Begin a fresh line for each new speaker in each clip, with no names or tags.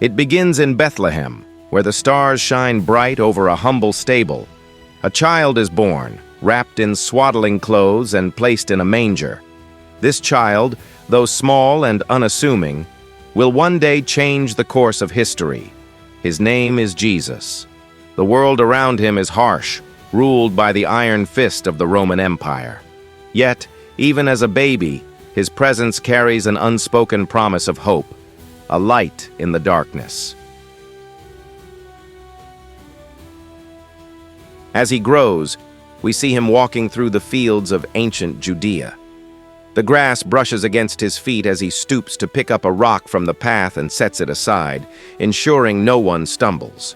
It begins in Bethlehem, where the stars shine bright over a humble stable. A child is born, wrapped in swaddling clothes and placed in a manger. This child, though small and unassuming, will one day change the course of history. His name is Jesus. The world around him is harsh, ruled by the iron fist of the Roman Empire. Yet, even as a baby, his presence carries an unspoken promise of hope, a light in the darkness. As he grows, we see him walking through the fields of ancient Judea. The grass brushes against his feet as he stoops to pick up a rock from the path and sets it aside, ensuring no one stumbles.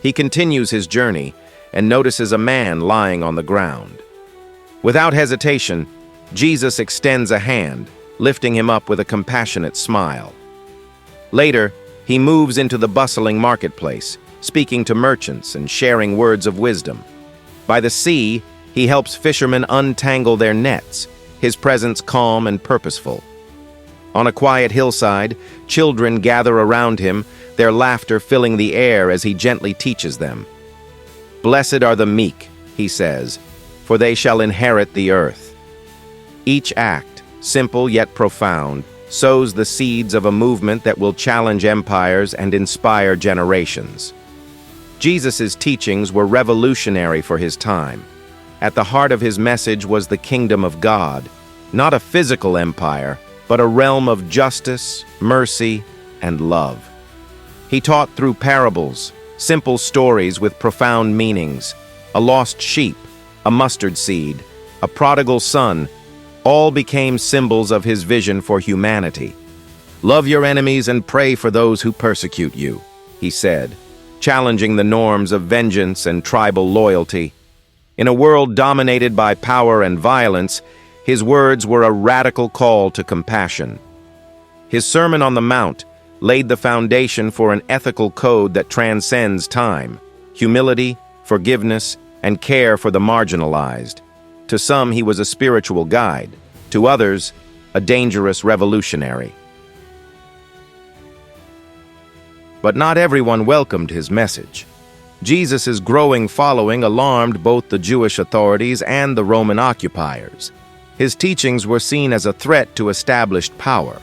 He continues his journey and notices a man lying on the ground. Without hesitation, Jesus extends a hand, lifting him up with a compassionate smile. Later, he moves into the bustling marketplace, speaking to merchants and sharing words of wisdom. By the sea, he helps fishermen untangle their nets, his presence calm and purposeful. On a quiet hillside, children gather around him, their laughter filling the air as he gently teaches them. "Blessed are the meek," he says, "for they shall inherit the earth." Each act, simple yet profound, sows the seeds of a movement that will challenge empires and inspire generations. Jesus' teachings were revolutionary for his time. At the heart of his message was the kingdom of God, not a physical empire, but a realm of justice, mercy, and love. He taught through parables, simple stories with profound meanings. A lost sheep, a mustard seed, a prodigal son, all became symbols of his vision for humanity. "Love your enemies and pray for those who persecute you," he said, challenging the norms of vengeance and tribal loyalty. In a world dominated by power and violence, his words were a radical call to compassion. His Sermon on the Mount laid the foundation for an ethical code that transcends time: humility, forgiveness, and care for the marginalized. To some, he was a spiritual guide. To others, a dangerous revolutionary. But not everyone welcomed his message. Jesus' growing following alarmed both the Jewish authorities and the Roman occupiers. His teachings were seen as a threat to established power.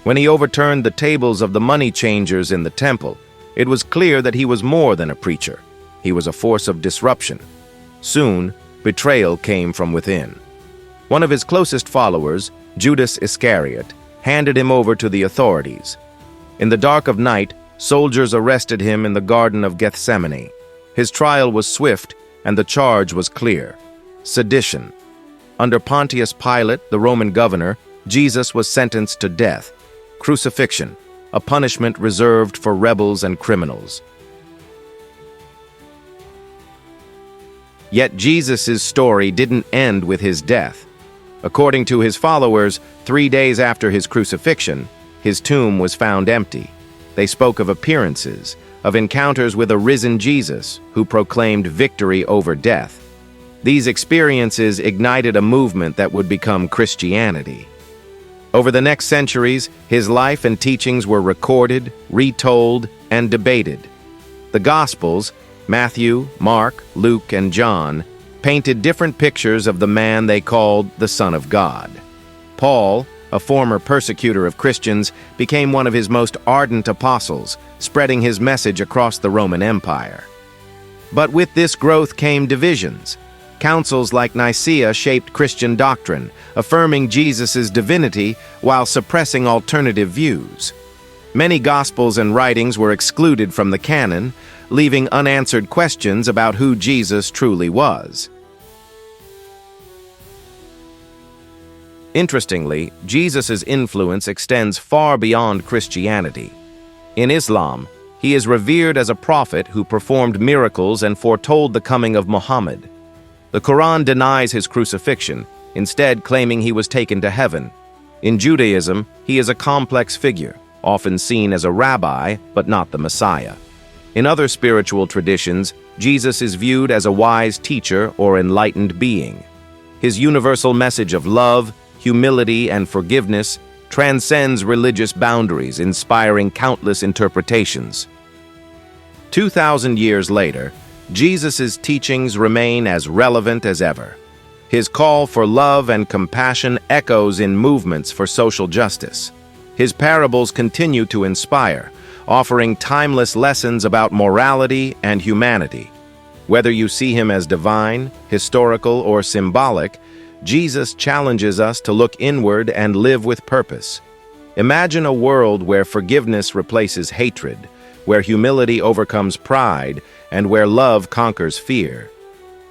When he overturned the tables of the money changers in the temple, it was clear that he was more than a preacher. He was a force of disruption. Soon, betrayal came from within. One of his closest followers, Judas Iscariot, handed him over to the authorities. In the dark of night, soldiers arrested him in the Garden of Gethsemane. His trial was swift, and the charge was clear: sedition. Under Pontius Pilate, the Roman governor, Jesus was sentenced to death, crucifixion, a punishment reserved for rebels and criminals. Yet Jesus' story didn't end with his death. According to his followers, 3 days after his crucifixion, his tomb was found empty. They spoke of appearances, of encounters with a risen Jesus who proclaimed victory over death. These experiences ignited a movement that would become Christianity. Over the next centuries, his life and teachings were recorded, retold, and debated. The Gospels, Matthew, Mark, Luke, and John, painted different pictures of the man they called the Son of God. Paul, a former persecutor of Christians, became one of his most ardent apostles, spreading his message across the Roman Empire. But with this growth came divisions. Councils like Nicaea shaped Christian doctrine, affirming Jesus' divinity while suppressing alternative views. Many Gospels and writings were excluded from the canon, leaving unanswered questions about who Jesus truly was. Interestingly, Jesus' influence extends far beyond Christianity. In Islam, he is revered as a prophet who performed miracles and foretold the coming of Muhammad. The Quran denies his crucifixion, instead claiming he was taken to heaven. In Judaism, he is a complex figure, often seen as a rabbi, but not the Messiah. In other spiritual traditions, Jesus is viewed as a wise teacher or enlightened being. His universal message of love, humility, and forgiveness transcends religious boundaries, inspiring countless interpretations. 2,000 years later, Jesus' teachings remain as relevant as ever. His call for love and compassion echoes in movements for social justice. His parables continue to inspire, offering timeless lessons about morality and humanity. Whether you see him as divine, historical, or symbolic, Jesus challenges us to look inward and live with purpose. Imagine a world where forgiveness replaces hatred, where humility overcomes pride, and where love conquers fear.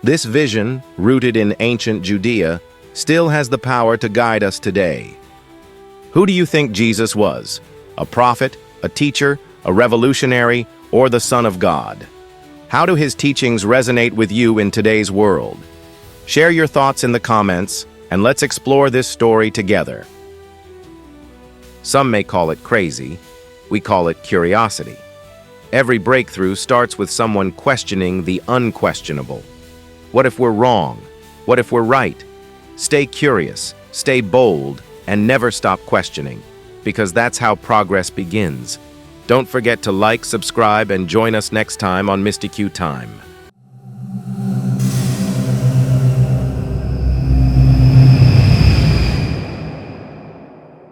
This vision, rooted in ancient Judea, still has the power to guide us today. Who do you think Jesus was? A prophet, a teacher, a revolutionary, or the Son of God? How do his teachings resonate with you in today's world? Share your thoughts in the comments, and let's explore this story together. Some may call it crazy. We call it curiosity. Every breakthrough starts with someone questioning the unquestionable. What if we're wrong? What if we're right? Stay curious, stay bold, and never stop questioning, because that's how progress begins. Don't forget to like, subscribe, and join us next time on Mystic Q Time.